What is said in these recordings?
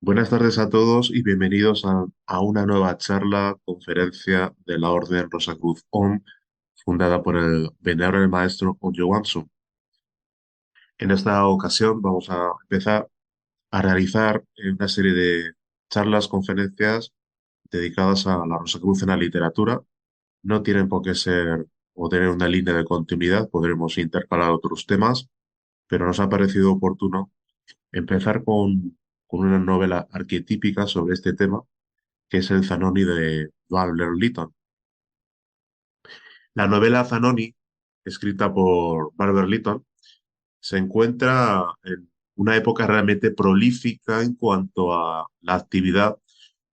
Buenas tardes a todos y bienvenidos a una nueva charla, conferencia de la Orden Rosacruz ON, fundada por el venerable maestro Onjo Wansu. En esta ocasión vamos a empezar a realizar una serie de charlas, conferencias dedicadas a la Rosacruz en la literatura. No tienen por qué ser o tener una línea de continuidad, podremos intercalar otros temas, pero nos ha parecido oportuno empezar con una novela arquetípica sobre este tema que es el Zanoni de Walter Lytton. La novela Zanoni, escrita por Barbara Lytton, se encuentra en una época realmente prolífica en cuanto a la actividad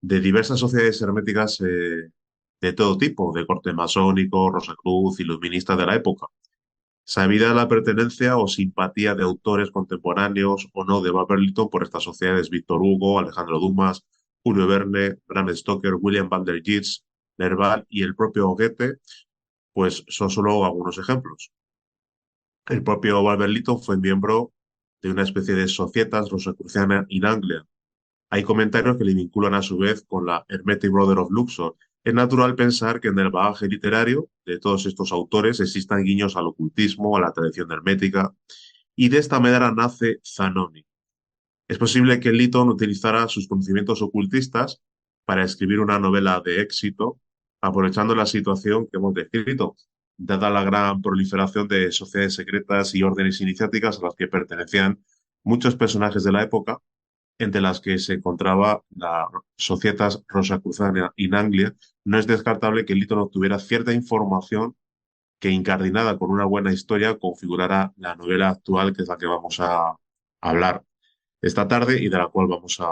de diversas sociedades herméticas de todo tipo, de corte masónico, Rosacruz, iluministas de la época. Sabida la pertenencia o simpatía de autores contemporáneos o no de Barbara Lytton por estas sociedades, Víctor Hugo, Alejandro Dumas, Julio Verne, Bram Stoker, William van der Geest, Nerval y el propio Goethe, pues son solo algunos ejemplos. El propio Albert Lytton fue miembro de una especie de Societas Rosicruciana in Anglia. Hay comentarios que le vinculan a su vez con la Hermetic Brother of Luxor. Es natural pensar que en el bagaje literario de todos estos autores existan guiños al ocultismo, a la tradición hermética, y de esta manera nace Zanoni. Es posible que Lytton utilizara sus conocimientos ocultistas para escribir una novela de éxito, aprovechando la situación que hemos descrito, dada la gran proliferación de sociedades secretas y órdenes iniciáticas a las que pertenecían muchos personajes de la época, entre las que se encontraba la Societas Rosacruzana in Anglia. No es descartable que Lytton obtuviera cierta información que, incardinada con una buena historia, configurara la novela actual, que es la que vamos a hablar esta tarde y de la cual vamos a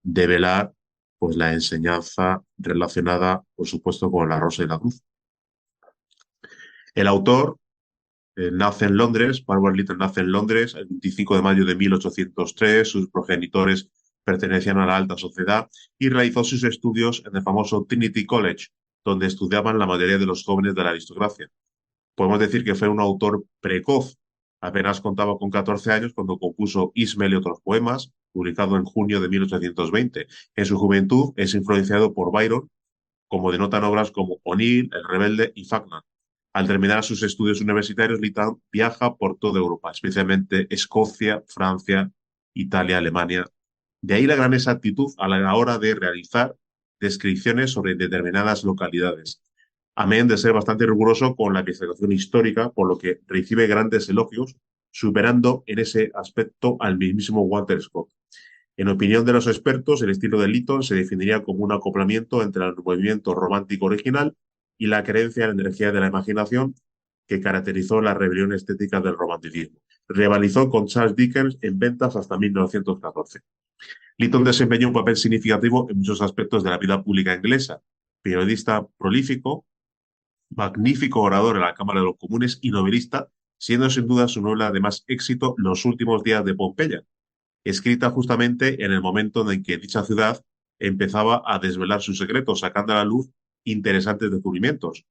develar pues la enseñanza relacionada, por supuesto, con la Rosa y la Cruz. El autor nace en Londres, Barbara Lytton nace en Londres el 25 de mayo de 1803, sus progenitores pertenecían a la alta sociedad y realizó sus estudios en el famoso Trinity College, donde estudiaban la mayoría de los jóvenes de la aristocracia. Podemos decir que fue un autor precoz. Apenas contaba con 14 años cuando compuso Ismael y otros poemas, publicado en junio de 1820. En su juventud es influenciado por Byron, como denotan obras como O'Neill, El Rebelde y Faulkner. Al terminar sus estudios universitarios, Lytton viaja por toda Europa, especialmente Escocia, Francia, Italia, Alemania. De ahí la gran exactitud a la hora de realizar descripciones sobre determinadas localidades, amén de ser bastante riguroso con la investigación histórica, por lo que recibe grandes elogios, superando en ese aspecto al mismísimo Walter Scott. En opinión de los expertos, el estilo de Lytton se definiría como un acoplamiento entre el movimiento romántico original y la creencia en la energía de la imaginación que caracterizó la rebelión estética del romanticismo. Rivalizó con Charles Dickens en ventas hasta 1914. Lytton desempeñó un papel significativo en muchos aspectos de la vida pública inglesa. Periodista prolífico, magnífico orador en la Cámara de los Comunes y novelista, siendo sin duda su novela de más éxito Los últimos días de Pompeya, escrita justamente en el momento en que dicha ciudad empezaba a desvelar sus secretos, sacando a la luz interesantes descubrimientos.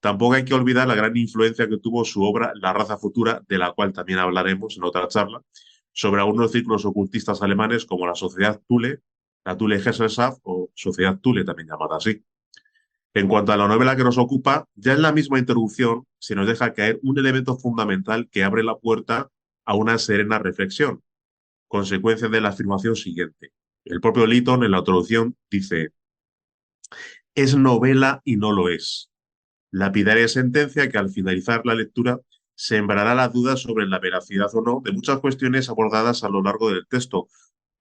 Tampoco hay que olvidar la gran influencia que tuvo su obra La raza futura, de la cual también hablaremos en otra charla, sobre algunos círculos ocultistas alemanes como la Sociedad Thule, la Thule Gesellschaft o Sociedad Thule, también llamada así. En cuanto a la novela que nos ocupa, ya en la misma introducción se nos deja caer un elemento fundamental que abre la puerta a una serena reflexión, consecuencia de la afirmación siguiente. El propio Lytton en la introducción dice, es novela y no lo es. Lapidaria sentencia que al finalizar la lectura sembrará las dudas sobre la veracidad o no de muchas cuestiones abordadas a lo largo del texto.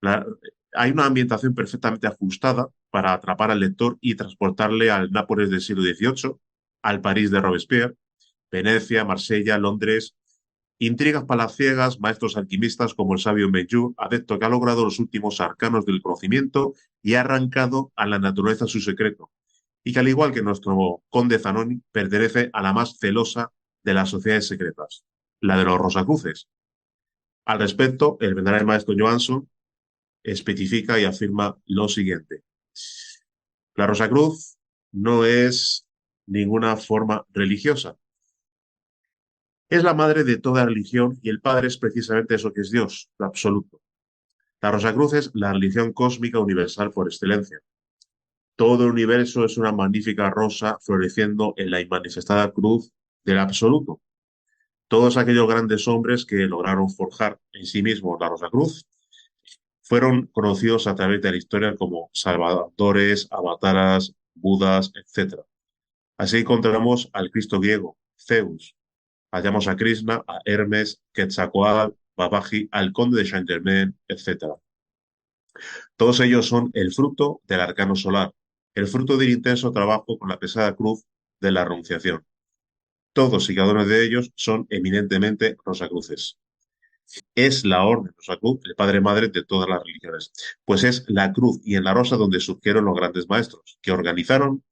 La- Hay una ambientación perfectamente ajustada para atrapar al lector y transportarle al Nápoles del siglo XVIII, al París de Robespierre, Venecia, Marsella, Londres. Intrigas palaciegas, maestros alquimistas como el sabio Benjur, adepto que ha logrado los últimos arcanos del conocimiento y ha arrancado a la naturaleza su secreto, y que al igual que nuestro conde Zanoni, pertenece a la más celosa de las sociedades secretas, la de los Rosacruces. Al respecto, el venerable maestro Johansson especifica y afirma lo siguiente. La Rosacruz no es ninguna forma religiosa. Es la madre de toda religión y el padre es precisamente eso que es Dios, lo absoluto. La Rosacruz es la religión cósmica universal por excelencia. Todo el universo es una magnífica rosa floreciendo en la inmanifestada cruz del absoluto. Todos aquellos grandes hombres que lograron forjar en sí mismos la Rosacruz fueron conocidos a través de la historia como salvadores, avataras, budas, etcétera. Así encontramos al Cristo griego, Zeus, hallamos a Krishna, a Hermes, Quetzalcóatl, Babaji, al conde de Saint-Germain, etcétera. Todos ellos son el fruto del arcano solar, el fruto del intenso trabajo con la pesada cruz de la renunciación. Todos y cada uno de ellos son eminentemente rosacruces. Es la orden Rosacruz, el padre madre de todas las religiones, pues es la cruz y en la rosa donde surgieron los grandes maestros, que organizaron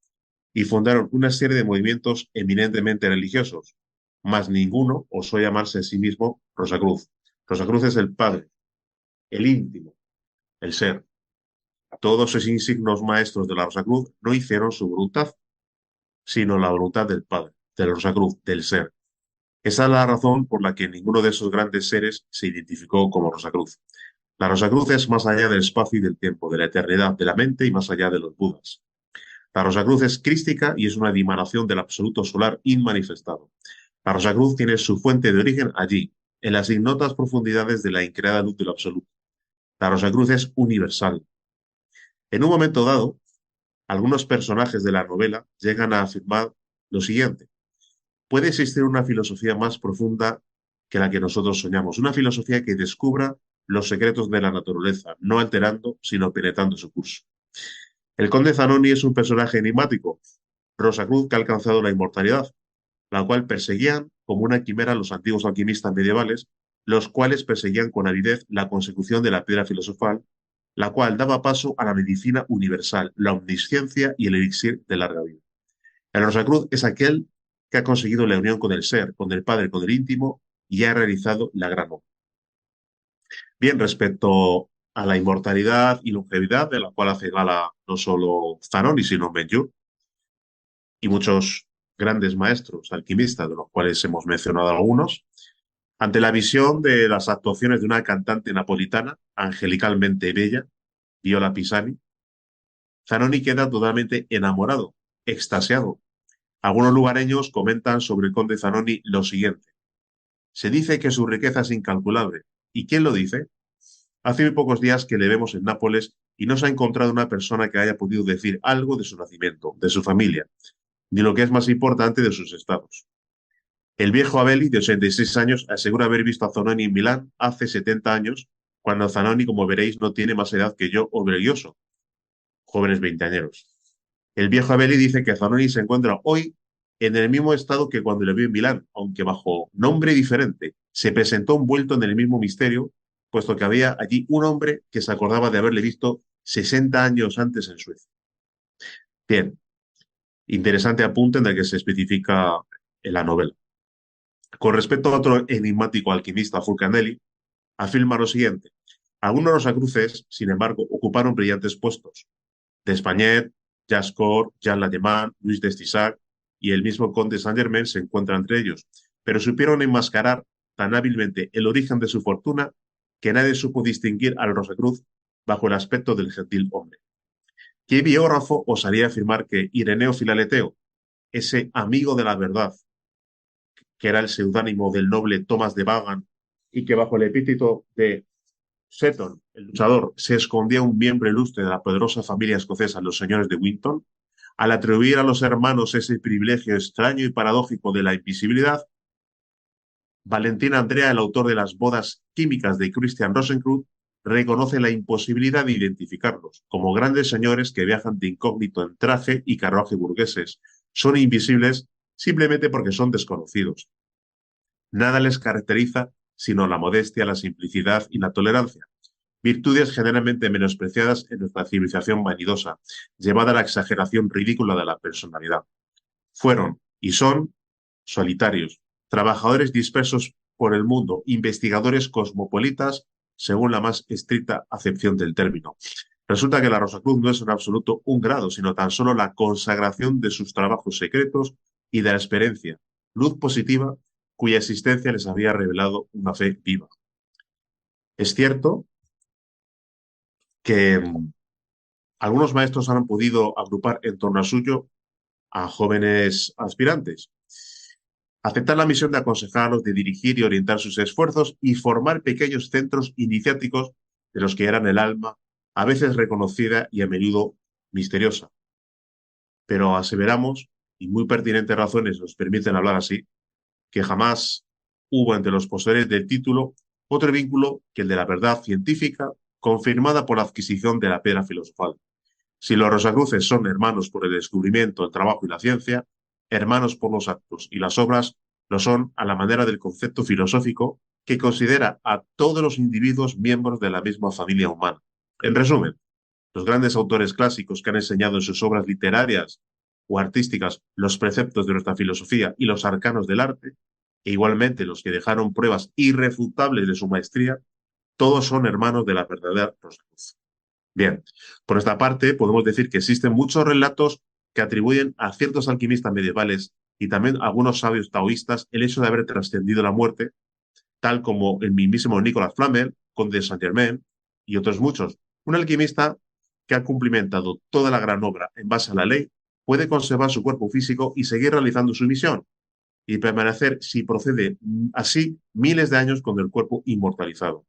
y fundaron una serie de movimientos eminentemente religiosos, mas ninguno osó llamarse a sí mismo Rosacruz. Rosacruz es el padre, el íntimo, el ser. Todos esos insignos maestros de la Rosacruz no hicieron su voluntad, sino la voluntad del Padre, de la Rosacruz, del ser. Esa es la razón por la que ninguno de esos grandes seres se identificó como Rosacruz. La Rosacruz es más allá del espacio y del tiempo, de la eternidad, de la mente y más allá de los Budas. La Rosacruz es crística y es una dimanación del absoluto solar inmanifestado. La Rosacruz tiene su fuente de origen allí, en las ignotas profundidades de la increada luz del absoluto. La Rosacruz es universal. En un momento dado, algunos personajes de la novela llegan a afirmar lo siguiente: puede existir una filosofía más profunda que la que nosotros soñamos, una filosofía que descubra los secretos de la naturaleza, no alterando, sino penetrando su curso. El conde Zanoni es un personaje enigmático, Rosacruz que ha alcanzado la inmortalidad, la cual perseguían como una quimera los antiguos alquimistas medievales, los cuales perseguían con avidez la consecución de la piedra filosofal, la cual daba paso a la medicina universal, la omnisciencia y el elixir de larga vida. El Rosacruz es aquel que ha conseguido la unión con el ser, con el Padre, con el íntimo y ha realizado la gran obra. Bien, respecto a la inmortalidad y longevidad de la cual hace gala no solo Zanoni, sino Benjur y muchos grandes maestros alquimistas, de los cuales hemos mencionado algunos, ante la visión de las actuaciones de una cantante napolitana angelicalmente bella, Viola Pisani, Zanoni queda totalmente enamorado, extasiado. Algunos lugareños comentan sobre el conde Zanoni lo siguiente: se dice que su riqueza es incalculable. ¿Y quién lo dice? Hace muy pocos días que le vemos en Nápoles y no se ha encontrado una persona que haya podido decir algo de su nacimiento, de su familia, ni lo que es más importante de sus estados. El viejo Abeli, de 86 años, asegura haber visto a Zanoni en Milán hace 70 años, cuando Zanoni, como veréis, no tiene más edad que yo o Belloso, jóvenes veinteañeros. El viejo Abeli dice que Zanoni se encuentra hoy en el mismo estado que cuando le vio en Milán, aunque bajo nombre diferente. Se presentó envuelto en el mismo misterio, puesto que había allí un hombre que se acordaba de haberle visto 60 años antes en Suecia. Bien, interesante apunte en el que se especifica en la novela. Con respecto a otro enigmático alquimista, Fulcanelli, afirma lo siguiente: algunos rosacruces, sin embargo, ocuparon brillantes puestos. D'Espagnet, Jascor, Jean Langeman, Luis de Estisac y el mismo conde Saint-Germain se encuentran entre ellos, pero supieron enmascarar tan hábilmente el origen de su fortuna que nadie supo distinguir al Rosacruz bajo el aspecto del gentil hombre. ¿Qué biógrafo osaría afirmar que Ireneo Filaleteo, ese amigo de la verdad, que era el seudónimo del noble Thomas de Vagan y que bajo el epíteto de Seton, el luchador, se escondía un miembro ilustre de la poderosa familia escocesa, los señores de Winton, al atribuir a los hermanos ese privilegio extraño y paradójico de la invisibilidad? Valentín Andrea, el autor de las bodas químicas de Christian Rosenkreuz, reconoce la imposibilidad de identificarlos como grandes señores que viajan de incógnito en traje y carruaje burgueses. Son invisibles simplemente porque son desconocidos. Nada les caracteriza sino la modestia, la simplicidad y la tolerancia, virtudes generalmente menospreciadas en nuestra civilización vanidosa, llevada a la exageración ridícula de la personalidad. Fueron y son solitarios, trabajadores dispersos por el mundo, investigadores cosmopolitas, según la más estricta acepción del término. Resulta que la Rosacruz no es en absoluto un grado, sino tan solo la consagración de sus trabajos secretos y de la experiencia, luz positiva, cuya existencia les había revelado una fe viva. Es cierto que algunos maestros han podido agrupar en torno a suyo a jóvenes aspirantes. Aceptar la misión de aconsejarlos, de dirigir y orientar sus esfuerzos y formar pequeños centros iniciáticos de los que eran el alma, a veces reconocida y a menudo misteriosa. Pero aseveramos, y muy pertinentes razones nos permiten hablar así, que jamás hubo entre los poseedores del título otro vínculo que el de la verdad científica confirmada por la adquisición de la piedra filosofal. Si los Rosacruces son hermanos por el descubrimiento, el trabajo y la ciencia, hermanos por los actos y las obras lo son a la manera del concepto filosófico que considera a todos los individuos miembros de la misma familia humana. En resumen, los grandes autores clásicos que han enseñado en sus obras literarias o artísticas los preceptos de nuestra filosofía y los arcanos del arte, e igualmente los que dejaron pruebas irrefutables de su maestría, todos son hermanos de la verdadera Rosacruz. Bien, por esta parte podemos decir que existen muchos relatos que atribuyen a ciertos alquimistas medievales y también a algunos sabios taoístas el hecho de haber trascendido la muerte, tal como el mismísimo Nicolas Flamel, conde de Saint-Germain y otros muchos. Un alquimista que ha cumplimentado toda la gran obra en base a la ley puede conservar su cuerpo físico y seguir realizando su misión y permanecer, si procede así, miles de años con el cuerpo inmortalizado.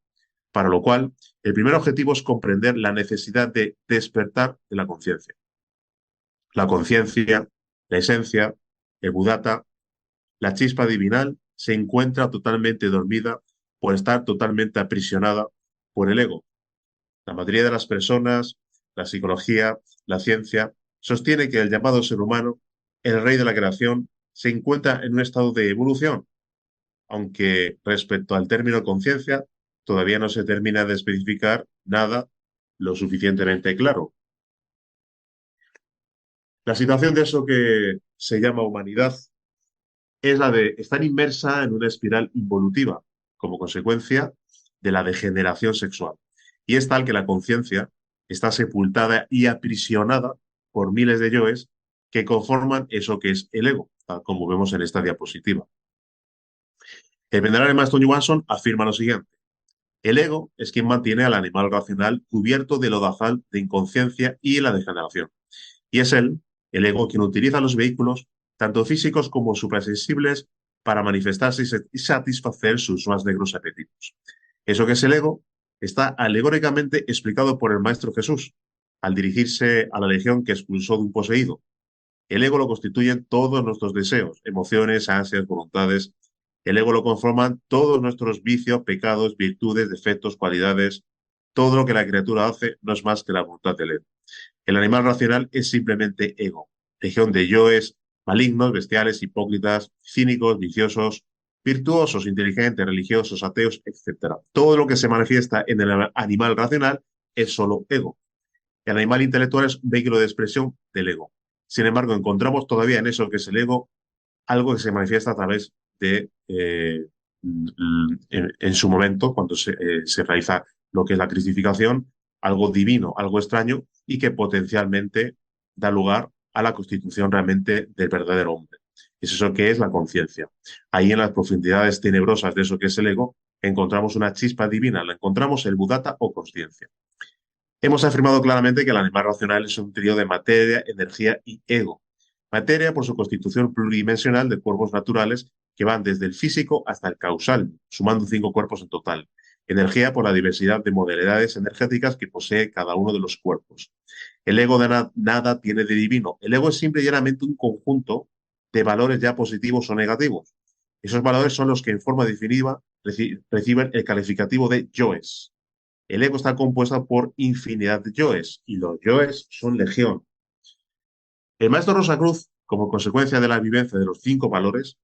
Para lo cual, el primer objetivo es comprender la necesidad de despertar de la conciencia. La conciencia, la esencia, el budata, la chispa divinal se encuentra totalmente dormida por estar totalmente aprisionada por el ego. La mayoría de las personas, la psicología, la ciencia, sostiene que el llamado ser humano, el rey de la creación, se encuentra en un estado de evolución, aunque respecto al término conciencia, todavía no se termina de especificar nada lo suficientemente claro. La situación de eso que se llama humanidad es la de estar inmersa en una espiral involutiva como consecuencia de la degeneración sexual. Y es tal que la conciencia está sepultada y aprisionada por miles de yoes que conforman eso que es el ego, tal como vemos en esta diapositiva. El venerable maestro Johansson afirma lo siguiente. El ego es quien mantiene al animal racional cubierto del lodazal de inconsciencia y la degeneración. Y es él, el ego, quien utiliza los vehículos, tanto físicos como suprasensibles, para manifestarse y satisfacer sus más negros apetitos. Eso que es el ego está alegóricamente explicado por el Maestro Jesús, al dirigirse a la legión que expulsó de un poseído. El ego lo constituyen todos nuestros deseos, emociones, ansias, voluntades. El ego lo conforman todos nuestros vicios, pecados, virtudes, defectos, cualidades. Todo lo que la criatura hace no es más que la voluntad del ego. El animal racional es simplemente ego, legión de yoes, malignos, bestiales, hipócritas, cínicos, viciosos, virtuosos, inteligentes, religiosos, ateos, etc. Todo lo que se manifiesta en el animal racional es solo ego. El animal intelectual es un vehículo de expresión del ego. Sin embargo, encontramos todavía en eso que es el ego algo que se manifiesta a través de, en su momento, cuando se realiza lo que es la cristificación, algo divino, algo extraño y que potencialmente da lugar a la constitución realmente del verdadero hombre. Es eso que es la conciencia. Ahí en las profundidades tenebrosas de eso que es el ego, encontramos una chispa divina, la encontramos el budata o conciencia. Hemos afirmado claramente que el animal racional es un trío de materia, energía y ego. Materia por su constitución pluridimensional de cuerpos naturales que van desde el físico hasta el causal, sumando 5 cuerpos en total. Energía por la diversidad de modalidades energéticas que posee cada uno de los cuerpos. El ego de nada tiene de divino. El ego es simple y llanamente un conjunto de valores ya positivos o negativos. Esos valores son los que en forma definitiva reciben el calificativo de yoes. El ego está compuesto por infinidad de yoes y los yoes son legión. El maestro Rosacruz, como consecuencia de la vivencia de los 5 valores,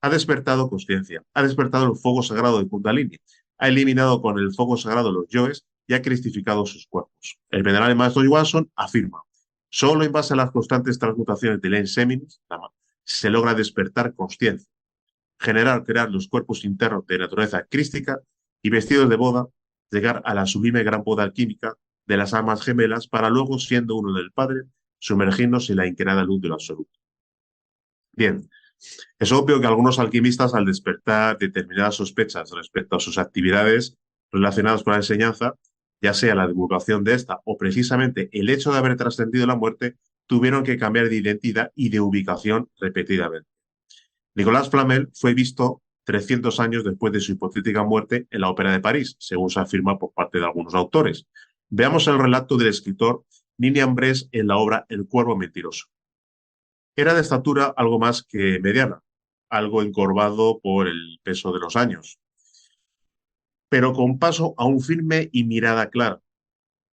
ha despertado conciencia, ha despertado el fuego sagrado de Kundalini, ha eliminado con el fuego sagrado los yoes y ha cristificado sus cuerpos. El venerable maestro Johansson afirma, solo en base a las constantes transmutaciones del Enseminis se logra despertar conciencia, crear los cuerpos internos de naturaleza crística y vestidos de boda, llegar a la sublime gran boda alquímica de las almas gemelas para luego, siendo uno del Padre, sumergirnos en la increada luz del absoluto. Bien, es obvio que algunos alquimistas, al despertar determinadas sospechas respecto a sus actividades relacionadas con la enseñanza, ya sea la divulgación de esta o precisamente el hecho de haber trascendido la muerte, tuvieron que cambiar de identidad y de ubicación repetidamente. Nicolas Flamel fue visto 300 años después de su hipotética muerte en la Ópera de París, según se afirma por parte de algunos autores. Veamos el relato del escritor Ninian Bres en la obra El cuervo mentiroso. Era de estatura algo más que mediana, algo encorvado por el peso de los años, pero con paso aún firme y mirada clara.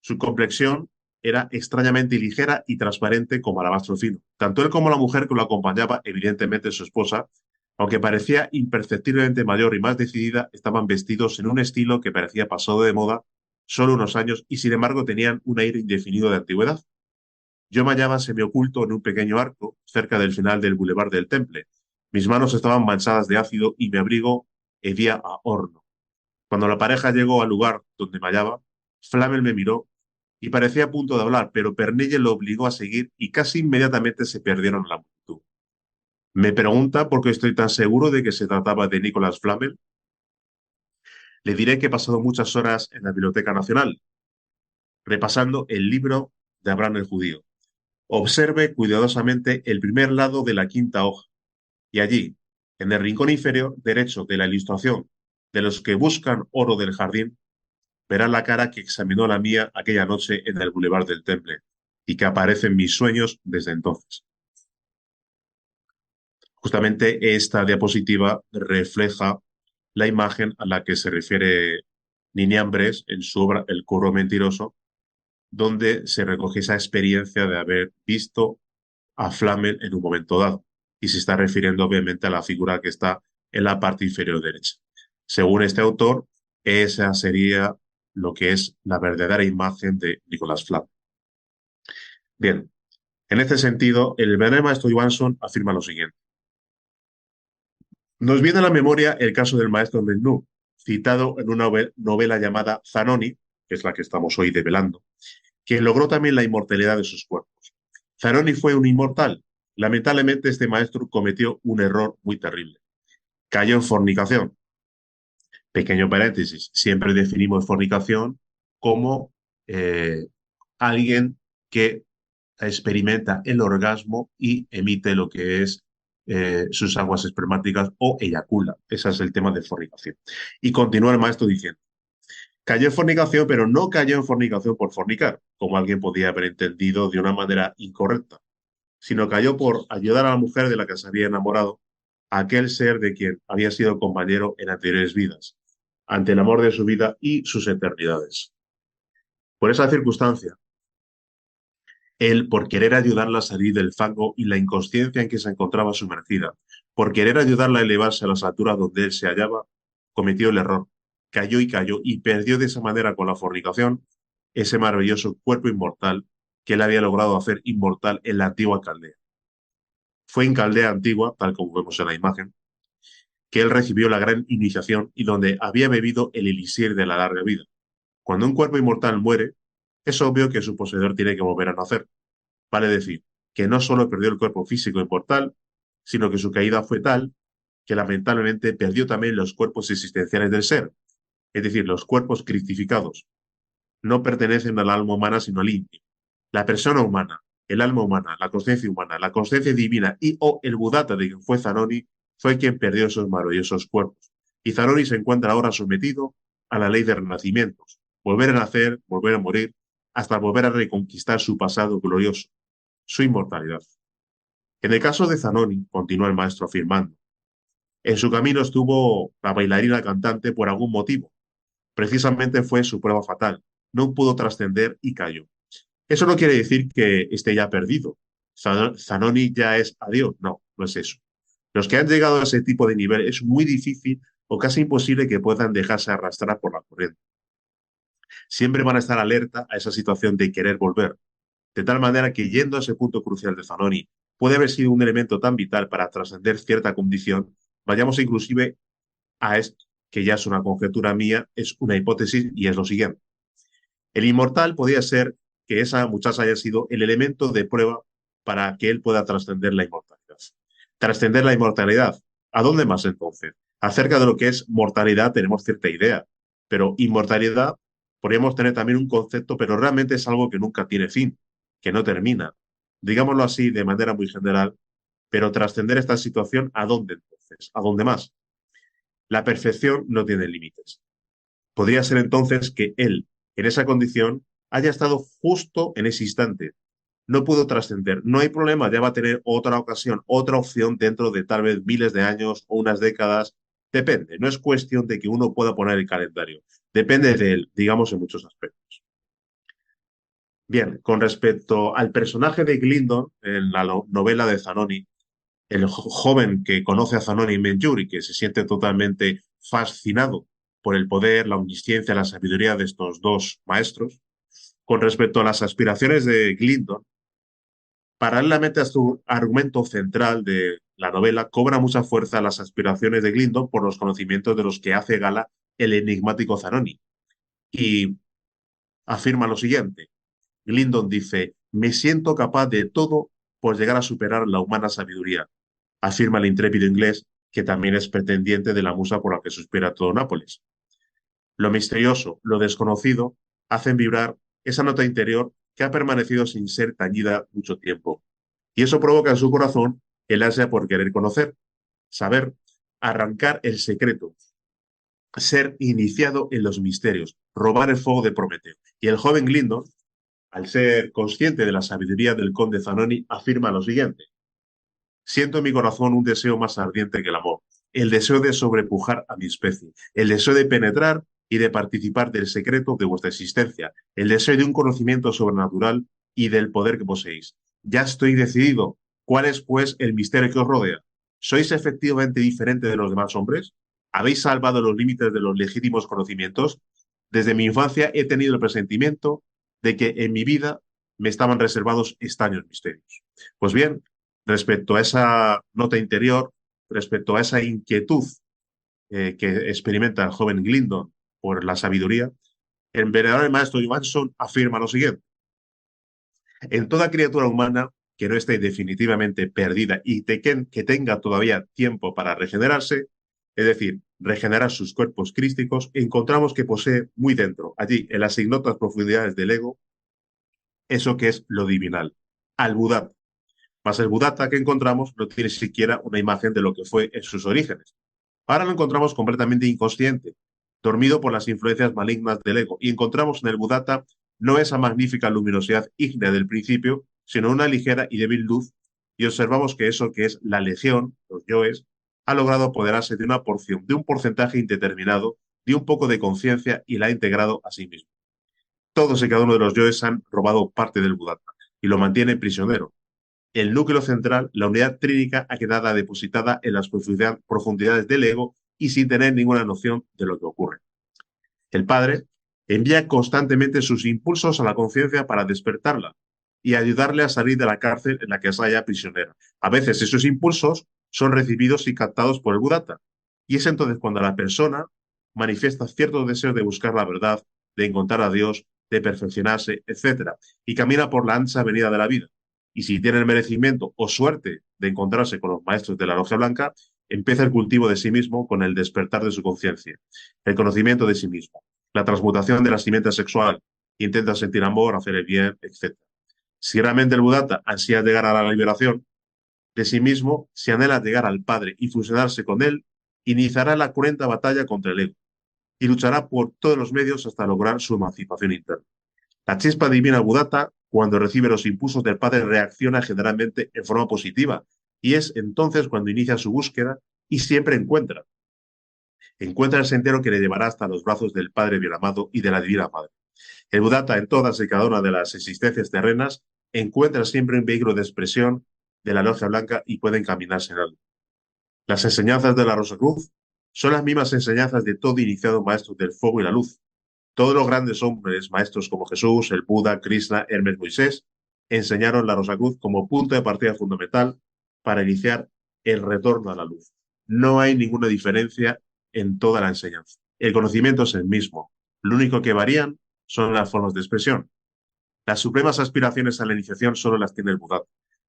Su complexión era extrañamente ligera y transparente como alabastro fino. Tanto él como la mujer que lo acompañaba, evidentemente su esposa, aunque parecía imperceptiblemente mayor y más decidida, estaban vestidos en un estilo que parecía pasado de moda solo unos años y sin embargo tenían un aire indefinido de antigüedad. Yo me hallaba semioculto en un pequeño arco cerca del final del Boulevard del Temple. Mis manos estaban manchadas de ácido y mi abrigo hedía a horno. Cuando la pareja llegó al lugar donde me hallaba, Flamel me miró y parecía a punto de hablar, pero Pernille lo obligó a seguir y casi inmediatamente se perdieron en la multitud. Me pregunta por qué estoy tan seguro de que se trataba de Nicolas Flamel. Le diré que he pasado muchas horas en la Biblioteca Nacional, repasando el libro de Abraham el Judío. Observe cuidadosamente el primer lado de la quinta hoja y allí, en el rincón inferior derecho de la ilustración de los que buscan oro del jardín, verá la cara que examinó la mía aquella noche en el Boulevard del Temple y que aparece en mis sueños desde entonces. Justamente esta diapositiva refleja la imagen a la que se refiere Ninian Bres en su obra El curro mentiroso, donde se recoge esa experiencia de haber visto a Flamel en un momento dado. Y se está refiriendo obviamente a la figura que está en la parte inferior derecha. Según este autor, esa sería lo que es la verdadera imagen de Nicolas Flamel. Bien, en este sentido, el venerable maestro Johansson afirma lo siguiente. Nos viene a la memoria el caso del maestro Menú, citado en una novela llamada Zanoni, que es la que estamos hoy develando, que logró también la inmortalidad de sus cuerpos. Zanoni fue un inmortal. Lamentablemente, este maestro cometió un error muy terrible. Cayó en fornicación. Pequeño paréntesis, siempre definimos fornicación como eh, alguien que experimenta el orgasmo y emite lo que es sus aguas espermáticas o eyacula. Ese es el tema de fornicación. Y continúa el maestro diciendo, cayó en fornicación, pero no cayó en fornicación por fornicar, como alguien podía haber entendido de una manera incorrecta, sino cayó por ayudar a la mujer de la que se había enamorado, a aquel ser de quien había sido compañero en anteriores vidas, ante el amor de su vida y sus eternidades. Por esa circunstancia, él, por querer ayudarla a salir del fango y la inconsciencia en que se encontraba sumergida, por querer ayudarla a elevarse a las alturas donde él se hallaba, cometió el error, cayó y perdió de esa manera con la fornicación ese maravilloso cuerpo inmortal que él había logrado hacer inmortal en la antigua Caldea. Fue en Caldea antigua, tal como vemos en la imagen, que él recibió la gran iniciación y donde había bebido el elixir de la larga vida. Cuando un cuerpo inmortal muere, es obvio que su poseedor tiene que volver a nacer. Vale decir, que no solo perdió el cuerpo físico inmortal, sino que su caída fue tal que lamentablemente perdió también los cuerpos existenciales del ser, es decir, los cuerpos cristificados. No pertenecen al alma humana, sino al íntimo. La persona humana, el alma humana, la conciencia humana, la conciencia divina y o el Buddhata de quien fue Zanoni, fue quien perdió esos maravillosos cuerpos. Y Zanoni se encuentra ahora sometido a la ley de renacimientos. Volver a nacer, volver a morir, hasta volver a reconquistar su pasado glorioso, su inmortalidad. En el caso de Zanoni, continúa el maestro afirmando, en su camino estuvo la bailarina cantante por algún motivo. Precisamente fue su prueba fatal. No pudo trascender y cayó. Eso no quiere decir que esté ya perdido. Zanoni ya es adiós. No, no es eso. Los que han llegado a ese tipo de nivel es muy difícil o casi imposible que puedan dejarse arrastrar por la corriente. Siempre van a estar alerta a esa situación de querer volver. De tal manera que yendo a ese punto crucial de Zanoni puede haber sido un elemento tan vital para trascender cierta condición, vayamos inclusive a esto, que ya es una conjetura mía, es una hipótesis y es lo siguiente. El inmortal podría ser que esa muchacha haya sido el elemento de prueba para que él pueda trascender la inmortalidad. Trascender la inmortalidad. ¿A dónde más entonces? Acerca de lo que es mortalidad tenemos cierta idea, pero inmortalidad Podríamos tener también un concepto, pero realmente es algo que nunca tiene fin, que no termina. Digámoslo así de manera muy general, pero trascender esta situación, ¿a dónde entonces? ¿A dónde más? La perfección no tiene límites. Podría ser entonces que él, en esa condición, haya estado justo en ese instante. No pudo trascender. No hay problema, ya va a tener otra ocasión, otra opción dentro de tal vez miles de años o unas décadas. Depende. No es cuestión de que uno pueda poner el calendario. Depende de él, digamos, en muchos aspectos. Bien, con respecto al personaje de Glindon en la novela de Zanoni, el joven que conoce a Zanoni en Menjur y que se siente totalmente fascinado por el poder, la omnisciencia, la sabiduría de estos dos maestros. Con respecto a las aspiraciones de Glindon, paralelamente a su argumento central de la novela, cobra mucha fuerza las aspiraciones de Glindon por los conocimientos de los que hace gala el enigmático Zanoni. Y afirma lo siguiente. Glindon dice, me siento capaz de todo por llegar a superar la humana sabiduría, afirma el intrépido inglés, que también es pretendiente de la musa por la que suspira todo Nápoles. Lo misterioso, lo desconocido, hacen vibrar esa nota interior que ha permanecido sin ser tañida mucho tiempo. Y eso provoca en su corazón el ansia por querer conocer, saber, arrancar el secreto, ser iniciado en los misterios, robar el fuego de Prometeo. Y el joven Glindon, al ser consciente de la sabiduría del conde Zanoni, afirma lo siguiente. Siento en mi corazón un deseo más ardiente que el amor, el deseo de sobrepujar a mi especie, el deseo de penetrar y de participar del secreto de vuestra existencia, el deseo de un conocimiento sobrenatural y del poder que poseéis. Ya estoy decidido. ¿Cuál es, pues, el misterio que os rodea? ¿Sois efectivamente diferente de los demás hombres? ¿Habéis salvado los límites de los legítimos conocimientos? Desde mi infancia he tenido el presentimiento de que en mi vida me estaban reservados extraños misterios. Pues bien, respecto a esa nota interior, respecto a esa inquietud que experimenta el joven Glindon por la sabiduría, el venerable maestro Johansson afirma lo siguiente. En toda criatura humana que no esté definitivamente perdida y que tenga todavía tiempo para regenerarse, es decir, regenerar sus cuerpos crísticos, encontramos que posee muy dentro, allí, en las ignotas profundidades del ego, eso que es lo divinal, al Buda. Mas el Buddhata que encontramos no tiene siquiera una imagen de lo que fue en sus orígenes. Ahora lo encontramos completamente inconsciente, dormido por las influencias malignas del ego, y encontramos en el Buddhata no esa magnífica luminosidad ígnea del principio, sino una ligera y débil luz, y observamos que eso que es la legión, los yoes, ha logrado apoderarse de una porción, de un porcentaje indeterminado, de un poco de conciencia y la ha integrado a sí mismo. Todos y cada uno de los yoes han robado parte del Buddhata y lo mantienen prisionero. El núcleo central, la unidad trínica, ha quedado depositada en las profundidades del ego y sin tener ninguna noción de lo que ocurre. El Padre envía constantemente sus impulsos a la conciencia para despertarla y ayudarle a salir de la cárcel en la que se halla prisionera. A veces esos impulsos son recibidos y captados por el Buddhata. Y es entonces cuando la persona manifiesta ciertos deseos de buscar la verdad, de encontrar a Dios, de perfeccionarse, etcétera, y camina por la ancha avenida de la vida. Y si tiene el merecimiento o suerte de encontrarse con los maestros de la Logia Blanca, empieza el cultivo de sí mismo con el despertar de su conciencia, el conocimiento de sí mismo, la transmutación de la simiente sexual, intenta sentir amor, hacer el bien, etc. Si realmente el Buddhata ansía llegar a la liberación de sí mismo, si anhela llegar al Padre y fusionarse con él, iniciará la cruenta batalla contra el ego y luchará por todos los medios hasta lograr su emancipación interna. La chispa divina Buddhata, cuando recibe los impulsos del Padre, reacciona generalmente en forma positiva y es entonces cuando inicia su búsqueda y siempre encuentra el sendero que le llevará hasta los brazos del Padre bien amado y de la Divina Madre. El Buddhata, en todas y cada una de las existencias terrenas, encuentra siempre un vehículo de expresión de la Logia Blanca y puede encaminarse en él. Las enseñanzas de la Rosa Cruz son las mismas enseñanzas de todo iniciado maestro del fuego y la luz. Todos los grandes hombres, maestros como Jesús, el Buda, Krishna, Hermes, Moisés, enseñaron la Rosa Cruz como punto de partida fundamental para iniciar el retorno a la luz. No hay ninguna diferencia en toda la enseñanza. El conocimiento es el mismo. Lo único que varían son las formas de expresión. Las supremas aspiraciones a la iniciación solo las tiene el Buddhata.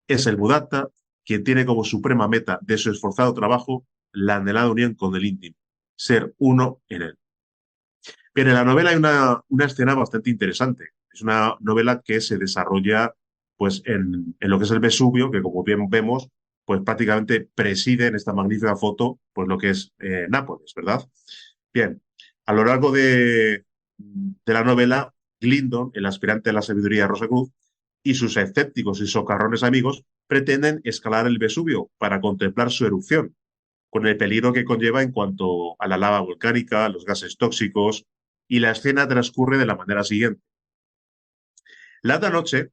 Es el Buddhata quien tiene como suprema meta de su esforzado trabajo la anhelada unión con el íntimo, ser uno en él. Bien, en la novela hay una escena bastante interesante. Es una novela que se desarrolla pues, en lo que es el Vesubio, que como bien vemos, pues prácticamente preside en esta magnífica foto pues, lo que es Nápoles, ¿verdad? Bien, a lo largo de la novela, Glindon, el aspirante a la sabiduría de Rosacruz, y sus escépticos y socarrones amigos pretenden escalar el Vesubio para contemplar su erupción, con el peligro que conlleva en cuanto a la lava volcánica, los gases tóxicos, y la escena transcurre de la manera siguiente. La otra noche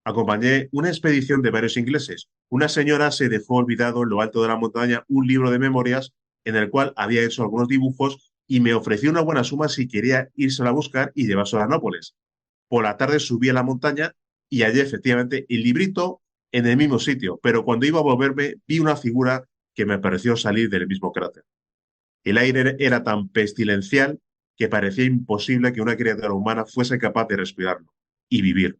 acompañé una expedición de varios ingleses. Una señora se dejó olvidado en lo alto de la montaña un libro de memorias en el cual había hecho algunos dibujos y me ofreció una buena suma si quería irse a buscar y llevarse a Nápoles. Por la tarde subí a la montaña y hallé efectivamente el librito en el mismo sitio, pero cuando iba a volverme vi una figura que me pareció salir del mismo cráter. El aire era tan pestilencial que parecía imposible que una criatura humana fuese capaz de respirarlo y vivir.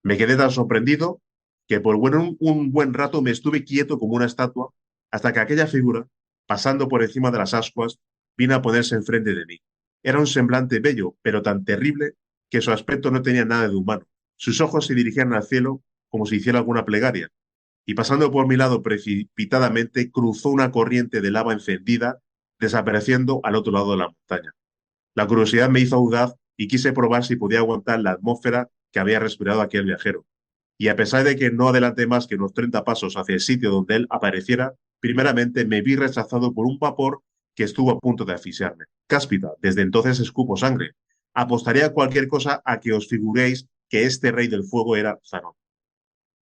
Me quedé tan sorprendido que por un buen rato me estuve quieto como una estatua hasta que aquella figura, pasando por encima de las ascuas, vino a ponerse enfrente de mí. Era un semblante bello, pero tan terrible que su aspecto no tenía nada de humano. Sus ojos se dirigían al cielo como si hiciera alguna plegaria, y pasando por mi lado precipitadamente, cruzó una corriente de lava encendida, desapareciendo al otro lado de la montaña. La curiosidad me hizo audaz y quise probar si podía aguantar la atmósfera que había respirado aquel viajero. Y a pesar de que no adelanté más que unos 30 pasos hacia el sitio donde él apareciera, primeramente me vi rechazado por un vapor que estuvo a punto de asfixiarme. Cáspita, desde entonces escupo sangre. Apostaría cualquier cosa a que os figuréis que este rey del fuego era Zanoni.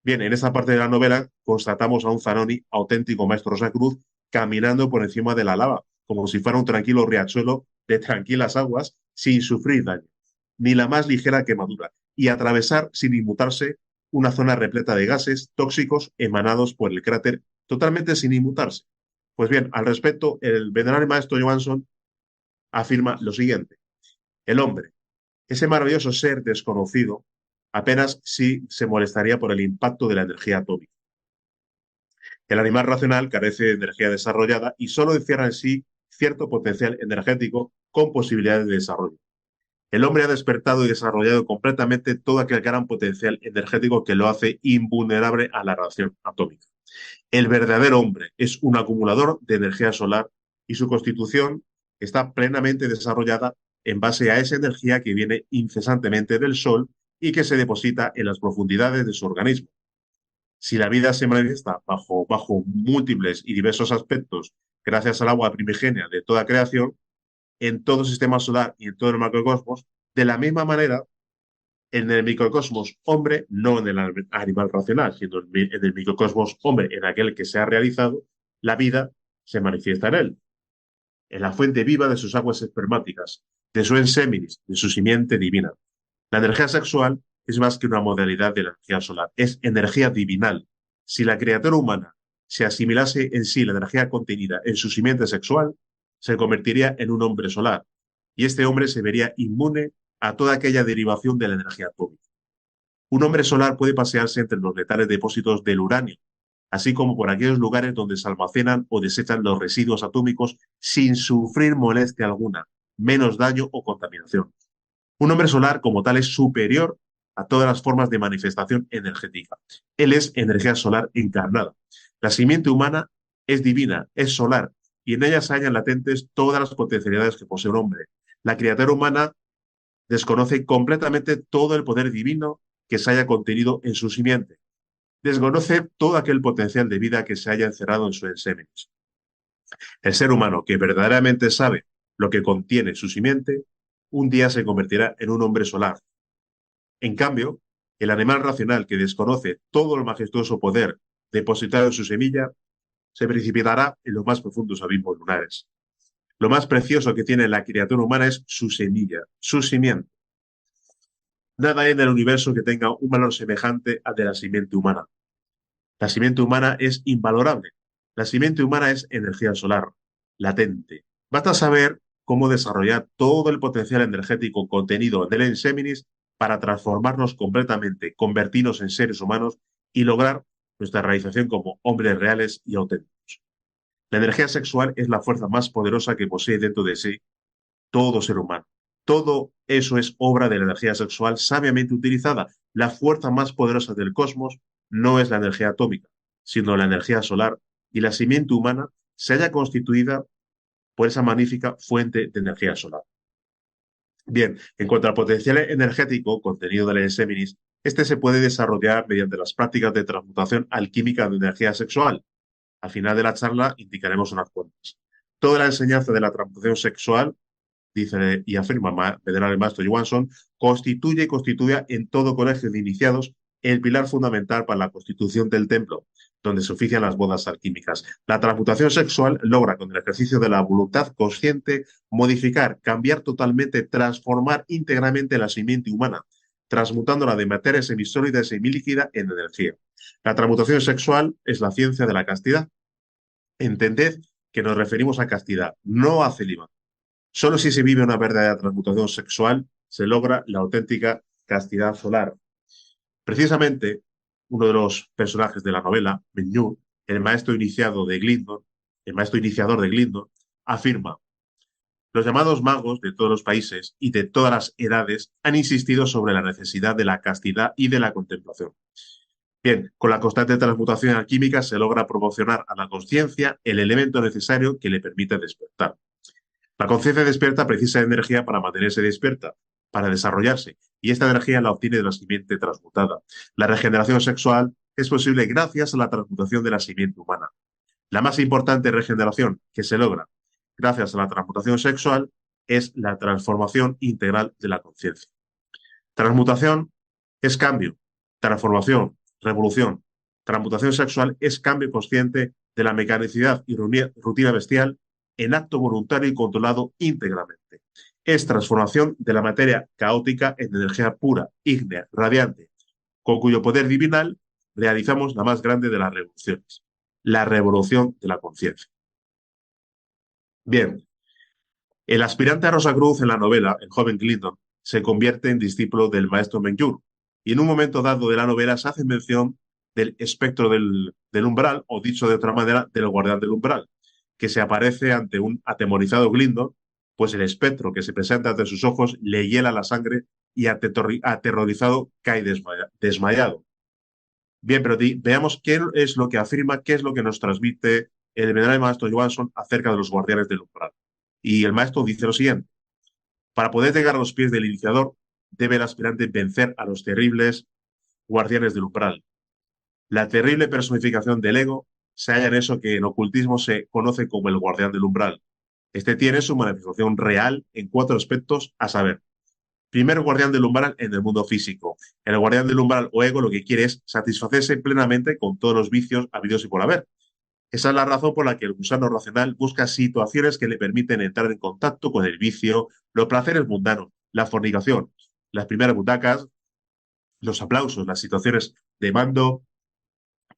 Bien, en esta parte de la novela constatamos a un Zanoni, auténtico maestro Cruz, caminando por encima de la lava, como si fuera un tranquilo riachuelo de tranquilas aguas, sin sufrir daño, ni la más ligera quemadura, y atravesar sin inmutarse una zona repleta de gases tóxicos emanados por el cráter, totalmente sin inmutarse. Pues bien, al respecto, el venerable maestro Johansson afirma lo siguiente: el hombre, ese maravilloso ser desconocido, apenas sí se molestaría por el impacto de la energía atómica. El animal racional carece de energía desarrollada y solo encierra en sí cierto potencial energético con posibilidades de desarrollo. El hombre ha despertado y desarrollado completamente todo aquel gran potencial energético que lo hace invulnerable a la radiación atómica. El verdadero hombre es un acumulador de energía solar y su constitución está plenamente desarrollada en base a esa energía que viene incesantemente del Sol y que se deposita en las profundidades de su organismo. Si la vida se manifiesta bajo múltiples y diversos aspectos gracias al agua primigenia de toda creación, en todo el sistema solar y en todo el macrocosmos, de la misma manera, en el microcosmos hombre, no en el animal racional, sino en el microcosmos hombre, en aquel que se ha realizado, la vida se manifiesta en la fuente viva de sus aguas espermáticas, de su enséminis, de su simiente divina. La energía sexual es más que una modalidad de la energía solar, es energía divinal. Si la criatura humana se asimilase en sí la energía contenida en su simiente sexual, se convertiría en un hombre solar, y este hombre se vería inmune a toda aquella derivación de la energía atómica. Un hombre solar puede pasearse entre los letales depósitos del uranio, así como por aquellos lugares donde se almacenan o desechan los residuos atómicos sin sufrir molestia alguna, menos daño o contaminación. Un hombre solar como tal es superior a todas las formas de manifestación energética. Él es energía solar encarnada. La simiente humana es divina, es solar, y en ella se hallan latentes todas las potencialidades que posee un hombre. La criatura humana desconoce completamente todo el poder divino que se haya contenido en su simiente. Desconoce todo aquel potencial de vida que se haya encerrado en su ensémenes. El ser humano que verdaderamente sabe lo que contiene su simiente, un día se convertirá en un hombre solar. En cambio, el animal racional que desconoce todo el majestuoso poder depositado en su semilla, se precipitará en los más profundos abismos lunares. Lo más precioso que tiene la criatura humana es su semilla, su simiente. Nada hay en el universo que tenga un valor semejante al de la simiente humana. La simiente humana es invalorable. La simiente humana es energía solar, latente. Basta saber cómo desarrollar todo el potencial energético contenido en el Enseminis para transformarnos completamente, convertirnos en seres humanos y lograr nuestra realización como hombres reales y auténticos. La energía sexual es la fuerza más poderosa que posee dentro de sí todo ser humano. Todo eso es obra de la energía sexual sabiamente utilizada. La fuerza más poderosa del cosmos no es la energía atómica, sino la energía solar, y la simiente humana se haya constituida por esa magnífica fuente de energía solar. Bien, en cuanto al potencial energético contenido del Géminis, este se puede desarrollar mediante las prácticas de transmutación alquímica de energía sexual. Al final de la charla indicaremos unas cuantas. Toda la enseñanza de la transmutación sexual, dice y afirma Venerable Maestro Johansson, constituye y constituye en todo colegio de iniciados el pilar fundamental para la constitución del templo, donde se ofician las bodas alquímicas. La transmutación sexual logra, con el ejercicio de la voluntad consciente, modificar, cambiar totalmente, transformar íntegramente la simiente humana, transmutándola de materia semisólida y semilíquida en energía. La transmutación sexual es la ciencia de la castidad. Entended que nos referimos a castidad, no a celibato. Solo si se vive una verdadera transmutación sexual se logra la auténtica castidad solar. Precisamente, uno de los personajes de la novela, Menyu, el maestro iniciado de Glindon, el maestro iniciador de Glindon, afirma: los llamados magos de todos los países y de todas las edades han insistido sobre la necesidad de la castidad y de la contemplación. Bien, con la constante transmutación alquímica se logra proporcionar a la conciencia el elemento necesario que le permite despertar. La conciencia despierta precisa de energía para mantenerse despierta, para desarrollarse, y esta energía la obtiene de la simiente transmutada. La regeneración sexual es posible gracias a la transmutación de la simiente humana. La más importante regeneración que se logra gracias a la transmutación sexual es la transformación integral de la conciencia. Transmutación es cambio, transformación, revolución. Transmutación sexual es cambio consciente de la mecanicidad y rutina bestial en acto voluntario y controlado íntegramente. Es transformación de la materia caótica en energía pura, ígnea, radiante, con cuyo poder divinal realizamos la más grande de las revoluciones, la revolución de la conciencia. Bien, el aspirante a Rosa Cruz en la novela, el joven Clinton, se convierte en discípulo del maestro Menjur, y en un momento dado de la novela se hace mención del espectro del umbral, o dicho de otra manera, del guardián del umbral, que se aparece ante un atemorizado Glindon, pues el espectro que se presenta ante sus ojos le hiela la sangre y aterrorizado cae desmayado. Bien, pero veamos qué es lo que afirma, qué es lo que nos transmite el venerable maestro Johansson acerca de los guardianes del umbral. Y el maestro dice lo siguiente: para poder llegar a los pies del iniciador, debe el aspirante vencer a los terribles guardianes del umbral. La terrible personificación del ego se halla en eso que en ocultismo se conoce como el guardián del umbral. Este tiene su manifestación real en cuatro aspectos, a saber: primer guardián del umbral en el mundo físico. El guardián del umbral o ego lo que quiere es satisfacerse plenamente con todos los vicios habidos y por haber. Esa es la razón por la que el gusano racional busca situaciones que le permiten entrar en contacto con el vicio, los placeres mundanos, la fornicación, las primeras butacas, los aplausos, las situaciones de mando,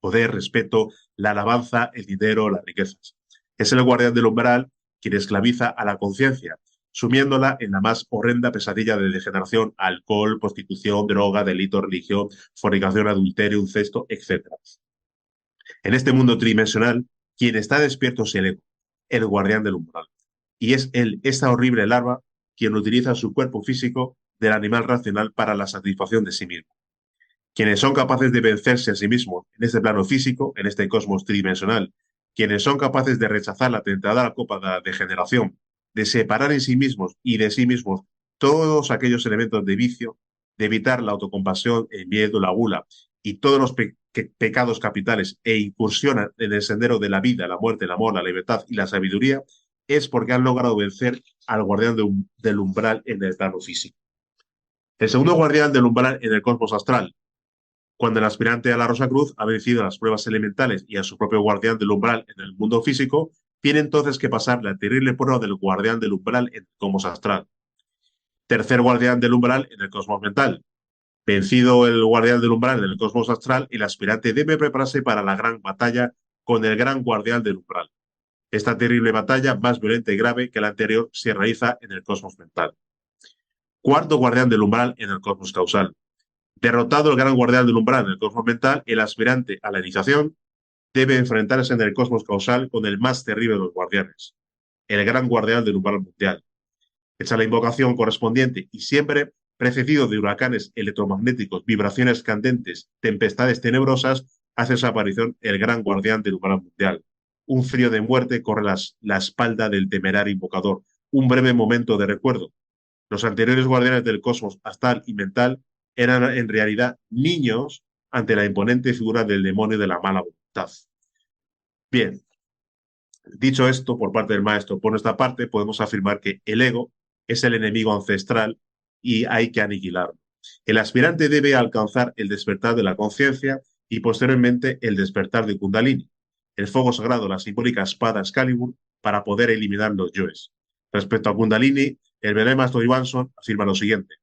poder, respeto, la alabanza, el dinero, las riquezas. Es el guardián del umbral quien esclaviza a la conciencia, sumiéndola en la más horrenda pesadilla de degeneración: alcohol, prostitución, droga, delito, religión, fornicación, adulterio, incesto, etc. En este mundo tridimensional, quien está despierto es el ego, el guardián del umbral. Y es él, esta horrible larva, quien utiliza su cuerpo físico del animal racional para la satisfacción de sí mismo. Quienes son capaces de vencerse a sí mismos en este plano físico, en este cosmos tridimensional, quienes son capaces de rechazar la tentadora copa de la degeneración, de separar en sí mismos y de sí mismos todos aquellos elementos de vicio, de evitar la autocompasión, el miedo, la gula y todos los pecados capitales, e incursionan en el sendero de la vida, la muerte, el amor, la libertad y la sabiduría, es porque han logrado vencer al guardián del umbral en el plano físico. El segundo guardián del umbral en el cosmos astral: cuando el aspirante a la Rosa Cruz ha vencido a las pruebas elementales y a su propio guardián del umbral en el mundo físico, tiene entonces que pasar la terrible prueba del guardián del umbral en el cosmos astral. Tercer guardián del umbral en el cosmos mental: vencido el guardián del umbral en el cosmos astral, el aspirante debe prepararse para la gran batalla con el gran guardián del umbral. Esta terrible batalla, más violenta y grave que la anterior, se realiza en el cosmos mental. Cuarto guardián del umbral en el cosmos causal: derrotado el gran guardián del umbral en el cosmos mental, el aspirante a la iniciación debe enfrentarse en el cosmos causal con el más terrible de los guardianes, el gran guardián del umbral mundial. Echa la invocación correspondiente y siempre precedido de huracanes electromagnéticos, vibraciones candentes, tempestades tenebrosas, hace su aparición el gran guardián del umbral mundial. Un frío de muerte corre la espalda del temerario invocador. Un breve momento de recuerdo. Los anteriores guardianes del cosmos, astral y mental, eran en realidad niños ante la imponente figura del demonio de la mala voluntad. Bien, dicho esto por parte del maestro, por nuestra parte podemos afirmar que el ego es el enemigo ancestral y hay que aniquilarlo. El aspirante debe alcanzar el despertar de la conciencia y posteriormente el despertar de Kundalini, el fuego sagrado, la simbólica espada Excalibur, para poder eliminar los yoes. Respecto a Kundalini, el Belén Maestro Johansson afirma lo siguiente: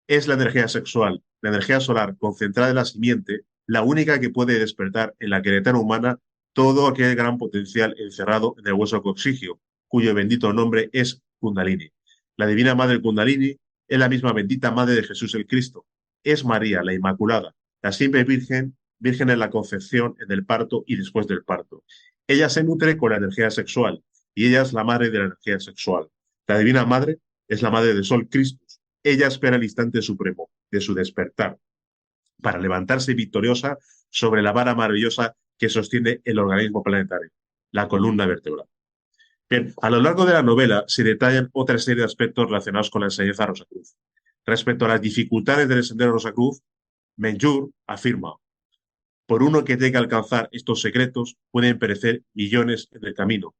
es la energía sexual, la energía solar concentrada en la simiente, la única que puede despertar en la criatura humana todo aquel gran potencial encerrado en el hueso coxigio, cuyo bendito nombre es Kundalini. La divina madre Kundalini es la misma bendita madre de Jesús el Cristo. Es María, la Inmaculada, la siempre virgen, virgen en la concepción, en el parto y después del parto. Ella se nutre con la energía sexual y ella es la madre de la energía sexual. La divina madre es la madre del Sol Cristo. Ella espera el instante supremo de su despertar para levantarse victoriosa sobre la vara maravillosa que sostiene el organismo planetario, la columna vertebral. Bien, a lo largo de la novela se detallan otra serie de aspectos relacionados con la enseñanza de Rosacruz. Respecto a las dificultades del sendero de Rosacruz, Menjur afirma: por uno que tenga que alcanzar estos secretos, pueden perecer millones en el camino.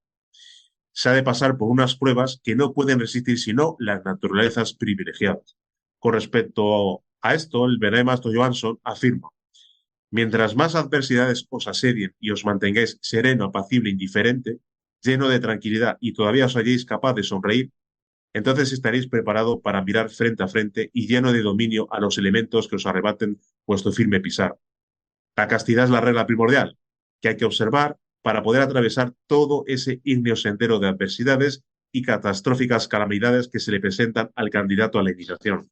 Se ha de pasar por unas pruebas que no pueden resistir sino las naturalezas privilegiadas. Con respecto a esto, el Maestro Johansson afirma: mientras más adversidades os asedien y os mantengáis sereno, apacible, indiferente, lleno de tranquilidad y todavía os halléis capaz de sonreír, entonces estaréis preparado para mirar frente a frente y lleno de dominio a los elementos que os arrebaten vuestro firme pisar. La castidad es la regla primordial que hay que observar para poder atravesar todo ese ígneo sendero de adversidades y catastróficas calamidades que se le presentan al candidato a la iniciación.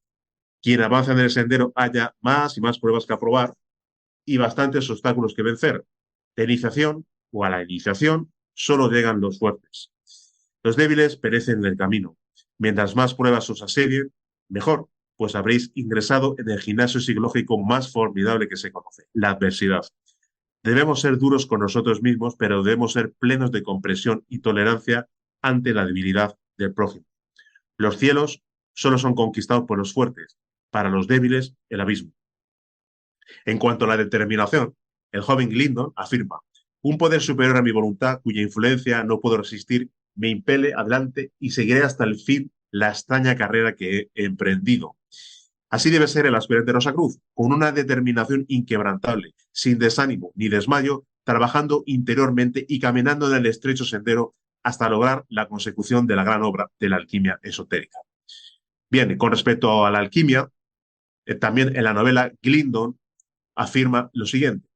Quien avanza en el sendero haya más y más pruebas que aprobar y bastantes obstáculos que vencer. De iniciación o a la iniciación solo llegan los fuertes. Los débiles perecen en el camino. Mientras más pruebas os asedien, mejor, pues habréis ingresado en el gimnasio psicológico más formidable que se conoce, la adversidad. Debemos ser duros con nosotros mismos, pero debemos ser plenos de comprensión y tolerancia ante la debilidad del prójimo. Los cielos solo son conquistados por los fuertes, para los débiles, el abismo. En cuanto a la determinación, el joven Glindon afirma: un poder superior a mi voluntad, cuya influencia no puedo resistir, me impele adelante y seguiré hasta el fin la extraña carrera que he emprendido. Así debe ser el aspirante de Rosacruz, con una determinación inquebrantable, sin desánimo ni desmayo, trabajando interiormente y caminando en el estrecho sendero hasta lograr la consecución de la gran obra de la alquimia esotérica. Bien, con respecto a la alquimia, también en la novela Glindon afirma lo siguiente: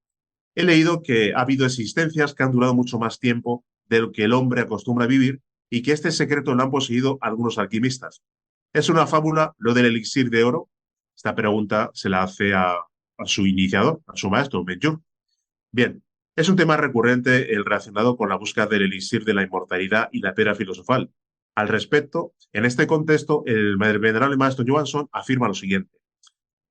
he leído que ha habido existencias que han durado mucho más tiempo de lo que el hombre acostumbra a vivir y que este secreto lo han poseído algunos alquimistas. ¿Es una fábula lo del elixir de oro? Esta pregunta se la hace a su iniciador, a su maestro, Menjur. Bien, es un tema recurrente el relacionado con la búsqueda del elixir de la inmortalidad y la piedra filosofal. Al respecto, en este contexto, el venerable maestro Johansson afirma lo siguiente: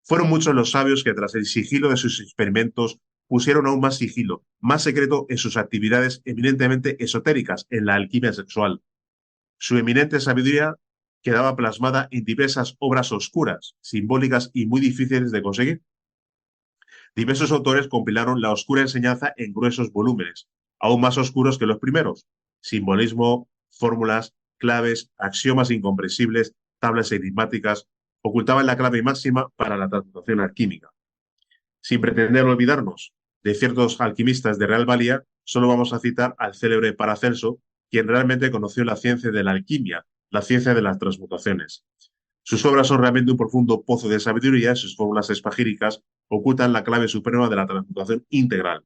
fueron muchos los sabios que tras el sigilo de sus experimentos pusieron aún más sigilo, más secreto en sus actividades eminentemente esotéricas, en la alquimia sexual. Su eminente sabiduría quedaba plasmada en diversas obras oscuras, simbólicas y muy difíciles de conseguir. Diversos autores compilaron la oscura enseñanza en gruesos volúmenes, aún más oscuros que los primeros: simbolismo, fórmulas, claves, axiomas incomprensibles, tablas enigmáticas, ocultaban la clave máxima para la transmutación alquímica. Sin pretender olvidarnos de ciertos alquimistas de real valía, solo vamos a citar al célebre Paracelso, quien realmente conoció la ciencia de la alquimia, la ciencia de las transmutaciones. Sus obras son realmente un profundo pozo de sabiduría, sus fórmulas espagíricas ocultan la clave suprema de la transmutación integral.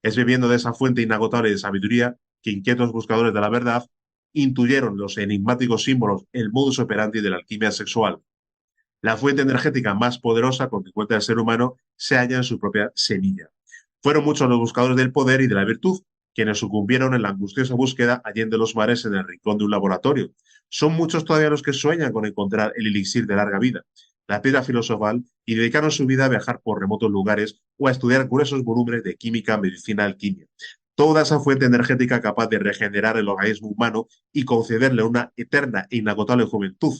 Es bebiendo de esa fuente inagotable de sabiduría que inquietos buscadores de la verdad intuyeron los enigmáticos símbolos, el modus operandi de la alquimia sexual. La fuente energética más poderosa con que cuenta el ser humano se halla en su propia semilla. Fueron muchos los buscadores del poder y de la virtud, quienes sucumbieron en la angustiosa búsqueda allende los mares en el rincón de un laboratorio. Son muchos todavía los que sueñan con encontrar el elixir de larga vida, la piedra filosofal, y dedicaron su vida a viajar por remotos lugares o a estudiar gruesos volúmenes de química, medicina, alquimia. Toda esa fuente energética capaz de regenerar el organismo humano y concederle una eterna e inagotable juventud,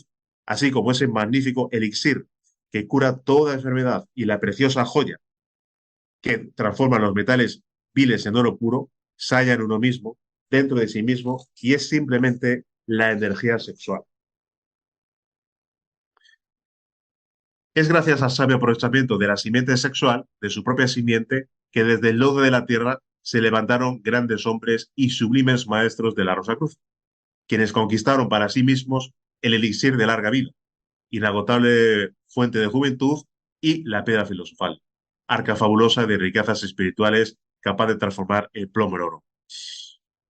así como ese magnífico elixir que cura toda enfermedad y la preciosa joya que transforma los metales viles en oro puro, se halla en uno mismo, dentro de sí mismo, y es simplemente la energía sexual. Es gracias al sabio aprovechamiento de la simiente sexual, de su propia simiente, que desde el lodo de la tierra se levantaron grandes hombres y sublimes maestros de la Rosa Cruz, quienes conquistaron para sí mismos el elixir de larga vida, inagotable fuente de juventud y la piedra filosofal, arca fabulosa de riquezas espirituales capaz de transformar el plomo en oro.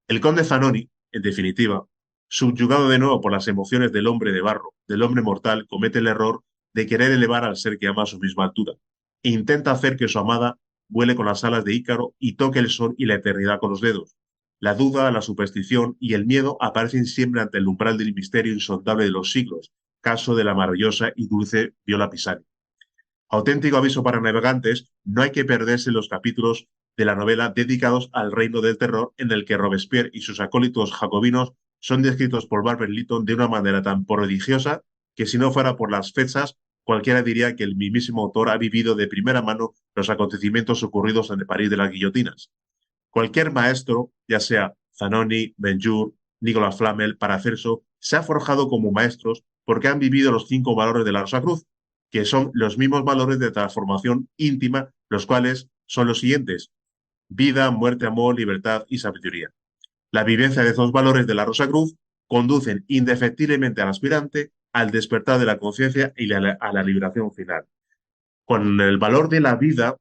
El conde Zanoni, en definitiva, subyugado de nuevo por las emociones del hombre de barro, del hombre mortal, comete el error de querer elevar al ser que ama a su misma altura e intenta hacer que su amada vuele con las alas de Ícaro y toque el sol y la eternidad con los dedos. La duda, la superstición y el miedo aparecen siempre ante el umbral del misterio insondable de los siglos, caso de la maravillosa y dulce Viola Pisani. Auténtico aviso para navegantes, no hay que perderse los capítulos de la novela dedicados al reino del terror, en el que Robespierre y sus acólitos jacobinos son descritos por Barbara Lytton de una manera tan prodigiosa que, si no fuera por las fechas, cualquiera diría que el mismísimo autor ha vivido de primera mano los acontecimientos ocurridos en el París de las guillotinas. Cualquier maestro, ya sea Zanoni, Benjur, Nicolas Flamel, Paracelso, se ha forjado como maestros porque han vivido los 5 valores de la Rosa Cruz, que son los mismos valores de transformación íntima, los cuales son los siguientes: vida, muerte, amor, libertad y sabiduría. La vivencia de esos valores de la Rosa Cruz conducen indefectiblemente al aspirante al despertar de la conciencia y a la liberación final. Con el valor de la vida,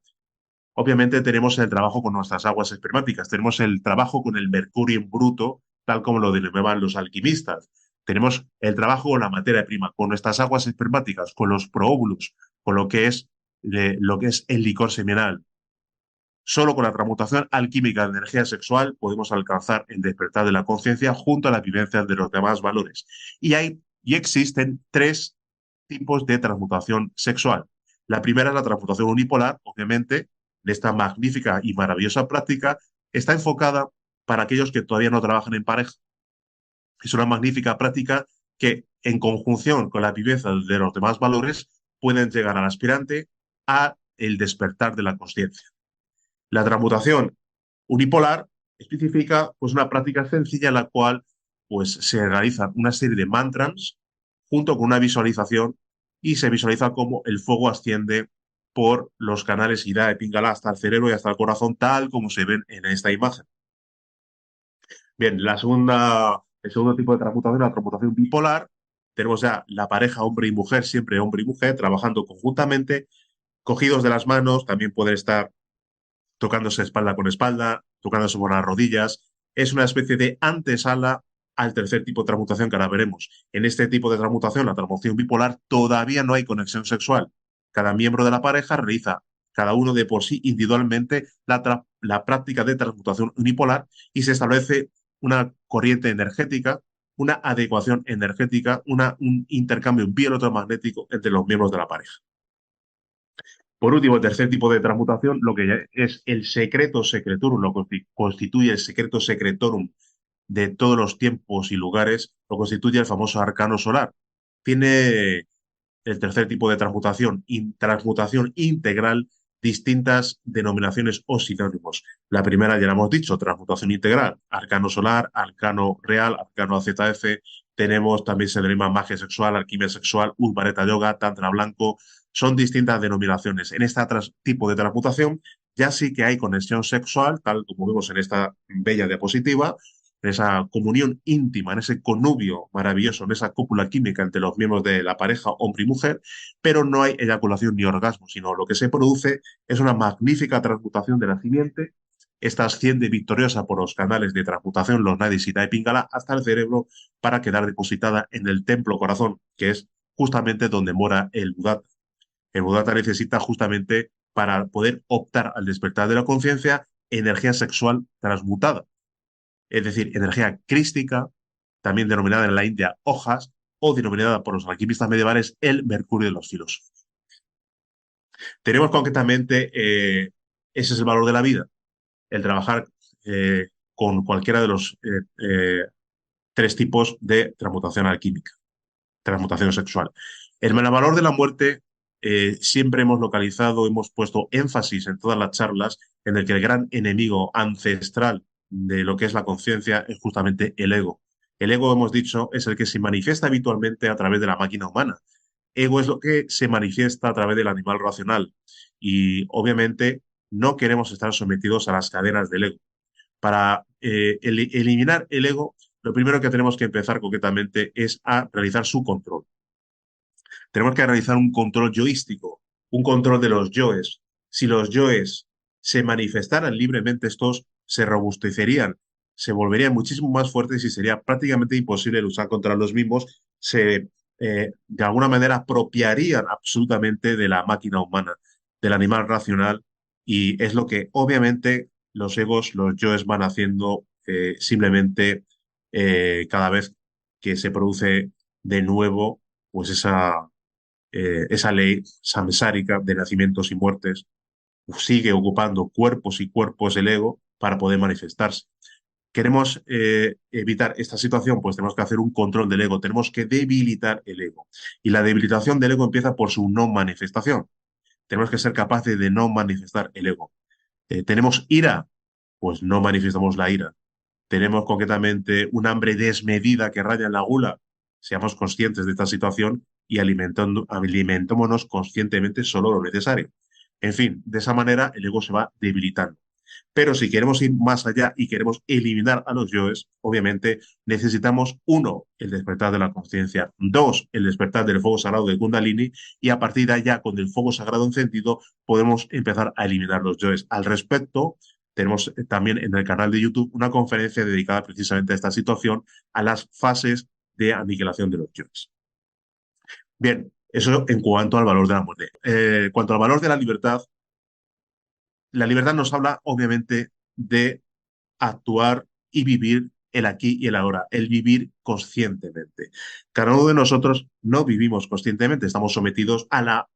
obviamente tenemos el trabajo con nuestras aguas espermáticas, tenemos el trabajo con el mercurio en bruto, tal como lo denominaban los alquimistas. Tenemos el trabajo con la materia prima, con nuestras aguas espermáticas, con los proóvulos, con lo que es el licor seminal. Solo con la transmutación alquímica de energía sexual podemos alcanzar el despertar de la conciencia junto a las vivencias de los demás valores. Y existen 3 tipos de transmutación sexual. La primera es la transmutación unipolar, obviamente, de esta magnífica y maravillosa práctica, está enfocada para aquellos que todavía no trabajan en pareja. Es una magnífica práctica que, en conjunción con la viveza de los demás valores, pueden llegar al aspirante a el despertar de la conciencia. La transmutación unipolar especifica pues, una práctica sencilla en la cual pues, se realizan una serie de mantras junto con una visualización y se visualiza cómo el fuego asciende por los canales Ida de Pingala hasta el cerebro y hasta el corazón, tal como se ven en esta imagen. Bien, el segundo tipo de transmutación, la transmutación bipolar, tenemos ya la pareja hombre y mujer, siempre hombre y mujer, trabajando conjuntamente, cogidos de las manos, también pueden estar tocándose espalda con espalda, tocándose por las rodillas. Es una especie de antesala al tercer tipo de transmutación que ahora veremos. En este tipo de transmutación, la transmutación bipolar, todavía no hay conexión sexual. Cada miembro de la pareja realiza, cada uno de por sí individualmente, la práctica de transmutación unipolar y se establece una corriente energética, una adecuación energética, un intercambio bioelectromagnético entre los miembros de la pareja. Por último, el tercer tipo de transmutación, lo que es el secreto secretorum, lo que constituye el secreto secretorum de todos los tiempos y lugares, lo constituye el famoso arcano solar. Tiene el tercer tipo de transmutación integral, distintas denominaciones o sinónimos. La primera ya la hemos dicho, transmutación integral, arcano solar, arcano real, arcano AZF. Tenemos también se denomina magia sexual, alquimia sexual, Urvareta yoga, tantra blanco. Son distintas denominaciones. En este tipo de transmutación ya sí que hay conexión sexual, tal como vemos en esta bella diapositiva, en esa comunión íntima, en ese connubio maravilloso, en esa cópula química entre los miembros de la pareja, hombre y mujer, pero no hay eyaculación ni orgasmo, sino lo que se produce es una magnífica transmutación de la simiente. Esta asciende victoriosa por los canales de transmutación, los nadis y de Pingala, hasta el cerebro para quedar depositada en el templo corazón, que es justamente donde mora el Buddhata. El Buddhata necesita justamente para poder optar al despertar de la conciencia energía sexual transmutada. es decir, energía crística, también denominada en la India hojas, o denominada por los alquimistas medievales el mercurio de los filósofos. Tenemos concretamente, ese es el valor de la vida, el trabajar con cualquiera de los tres tipos de transmutación alquímica, transmutación sexual. El valor de la muerte, siempre hemos localizado, hemos puesto énfasis en todas las charlas en el que el gran enemigo ancestral de lo que es la conciencia es justamente el ego. El ego, hemos dicho, es el que se manifiesta habitualmente a través de la máquina humana. Ego es lo que se manifiesta a través del animal racional. Y obviamente no queremos estar sometidos a las cadenas del ego. Para eliminar el ego, lo primero que tenemos que empezar concretamente es a realizar su control. Tenemos que realizar un control yoístico, un control de los yoes. Si los yoes se manifestaran libremente, estos se robustecerían, se volverían muchísimo más fuertes y sería prácticamente imposible luchar contra los mismos. De alguna manera apropiarían absolutamente de la máquina humana, del animal racional, y es lo que obviamente los egos, los yoes van haciendo, simplemente cada vez que se produce de nuevo pues esa ley samsárica de nacimientos y muertes sigue ocupando cuerpos y cuerpos del ego para poder manifestarse. ¿Queremos evitar esta situación? Pues tenemos que hacer un control del ego, tenemos que debilitar el ego. Y la debilitación del ego empieza por su no manifestación. Tenemos que ser capaces de no manifestar el ego. ¿Tenemos ira? Pues no manifestamos la ira. Tenemos concretamente un hambre desmedida que raya en la gula. Seamos conscientes de esta situación y alimentémonos conscientemente solo lo necesario. En fin, de esa manera el ego se va debilitando. Pero si queremos ir más allá y queremos eliminar a los yoes, obviamente necesitamos, uno, el despertar de la conciencia; dos, el despertar del fuego sagrado de Kundalini, y a partir de allá, con el fuego sagrado encendido, podemos empezar a eliminar los yoes. Al respecto, tenemos también en el canal de YouTube una conferencia dedicada precisamente a esta situación, a las fases de aniquilación de los yoes. Bien, eso en cuanto al valor de la muerte. En cuanto al valor de la libertad nos habla obviamente de actuar y vivir el aquí y el ahora, el vivir conscientemente. Cada uno de nosotros no vivimos conscientemente, estamos sometidos a la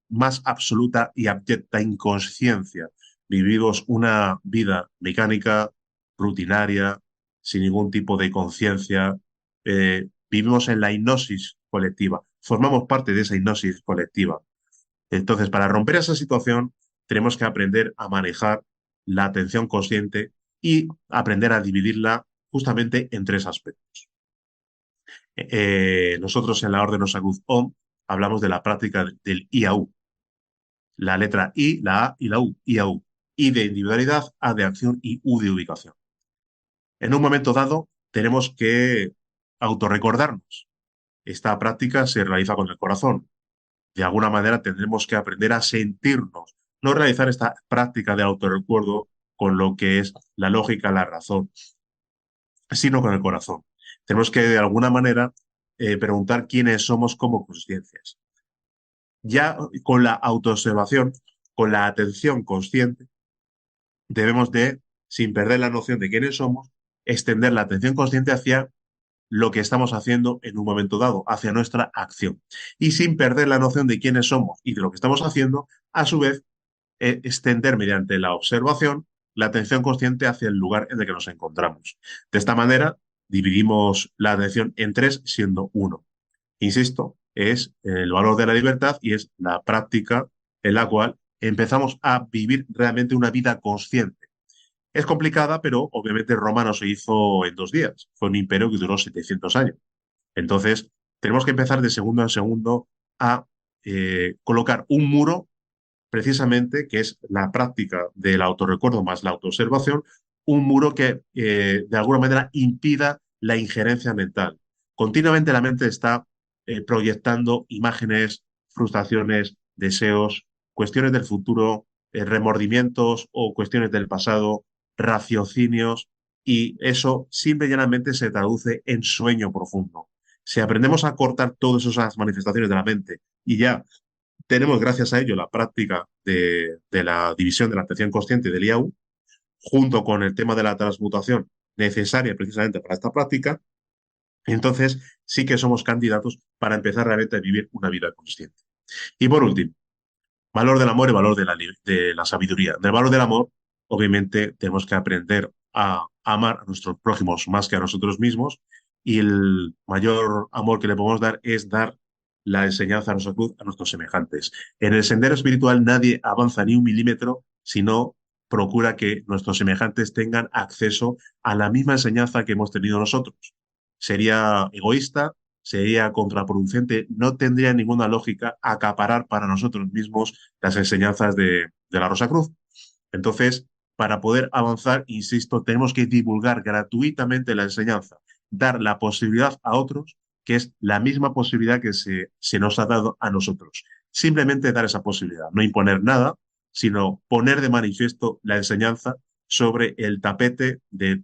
más absoluta y abyecta inconsciencia. Vivimos una vida mecánica, rutinaria, sin ningún tipo de conciencia. Vivimos en la hipnosis colectiva, formamos parte de esa hipnosis colectiva. Entonces, para romper esa situación, tenemos que aprender a manejar la atención consciente y aprender a dividirla justamente en tres aspectos. Nosotros en la Orden Osagut Om hablamos de la práctica del IAU, la letra I, la A y la U, IAU. I de individualidad, A de acción y U de ubicación. En un momento dado, tenemos que autorrecordarnos. Esta práctica se realiza con el corazón. De alguna manera tendremos que aprender a sentirnos, no realizar esta práctica de autorrecuerdo con lo que es la lógica, la razón, sino con el corazón. Tenemos que, de alguna manera, preguntar quiénes somos como conciencias. Ya con la autoobservación, con la atención consciente, debemos de, sin perder la noción de quiénes somos, extender la atención consciente hacia lo que estamos haciendo en un momento dado, hacia nuestra acción. Y sin perder la noción de quiénes somos y de lo que estamos haciendo, a su vez, extender mediante la observación la atención consciente hacia el lugar en el que nos encontramos. De esta manera, dividimos la atención en tres, siendo uno. Insisto, es el valor de la libertad y es la práctica en la cual empezamos a vivir realmente una vida consciente. Es complicada, pero obviamente Roma no se hizo en 2 días. Fue un imperio que duró 700 años. Entonces, tenemos que empezar de segundo en segundo a colocar un muro, precisamente, que es la práctica del autorrecuerdo más la autoobservación, un muro que de alguna manera impida la injerencia mental. Continuamente la mente está proyectando imágenes, frustraciones, deseos, cuestiones del futuro, remordimientos o cuestiones del pasado, raciocinios, y eso simple y llanamente se traduce en sueño profundo. Si aprendemos a cortar todas esas manifestaciones de la mente y ya tenemos, gracias a ello, la práctica de la división de la atención consciente del IAU, junto con el tema de la transmutación necesaria precisamente para esta práctica, entonces sí que somos candidatos para empezar realmente a vivir una vida consciente. Y por último, valor del amor y valor de la sabiduría. Del valor del amor, obviamente, tenemos que aprender a amar a nuestros prójimos más que a nosotros mismos. Y el mayor amor que le podemos dar es dar la enseñanza a nuestra cruz a nuestros semejantes. En el sendero espiritual nadie avanza ni un milímetro si no procura que nuestros semejantes tengan acceso a la misma enseñanza que hemos tenido nosotros. Sería egoísta, sería contraproducente, no tendría ninguna lógica acaparar para nosotros mismos las enseñanzas de la Rosa Cruz. Entonces, para poder avanzar, insisto, tenemos que divulgar gratuitamente la enseñanza, dar la posibilidad a otros, que es la misma posibilidad que se nos ha dado a nosotros. Simplemente dar esa posibilidad, no imponer nada, sino poner de manifiesto la enseñanza sobre el tapete de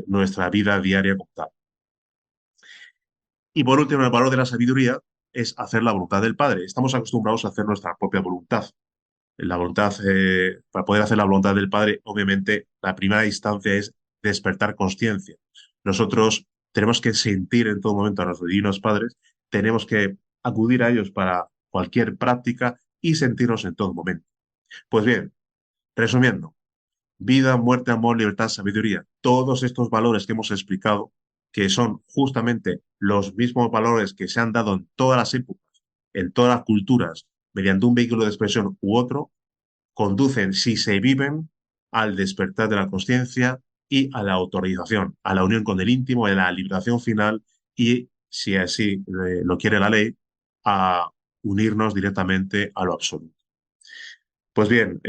nuestra vida diaria como tal. Y por último, el valor de la sabiduría es hacer la voluntad del Padre. Estamos acostumbrados a hacer nuestra propia voluntad. La voluntad, para poder hacer la voluntad del Padre, obviamente, la primera instancia es despertar conciencia. Nosotros tenemos que sentir en todo momento a nuestros divinos padres, tenemos que acudir a ellos para cualquier práctica y sentirnos en todo momento. Pues bien, resumiendo, vida, muerte, amor, libertad, sabiduría. Todos estos valores que hemos explicado, que son justamente los mismos valores que se han dado en todas las épocas, en todas las culturas, mediante un vehículo de expresión u otro, conducen, si se viven, al despertar de la conciencia y a la autorización, a la unión con el íntimo, a la liberación final y, si así lo quiere la ley, a unirnos directamente a lo absoluto. Pues bien,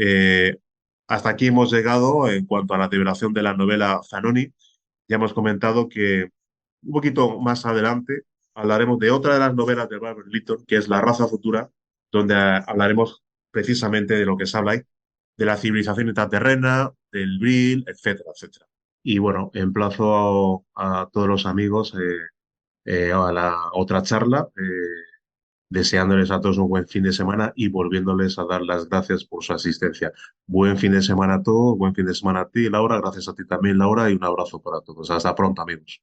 hasta aquí hemos llegado en cuanto a la revelación de la novela Zanoni. Ya hemos comentado que un poquito más adelante hablaremos de otra de las novelas de Robert Litton, que es La raza futura, donde hablaremos precisamente de lo que se habla ahí, de la civilización intraterrena, del Brill, etcétera, etcétera. Y bueno, emplazo a todos los amigos a la otra charla. Deseándoles a todos un buen fin de semana y volviéndoles a dar las gracias por su asistencia. Buen fin de semana a todos, buen fin de semana a ti, Laura, gracias a ti también, Laura, y un abrazo para todos. Hasta pronto, amigos.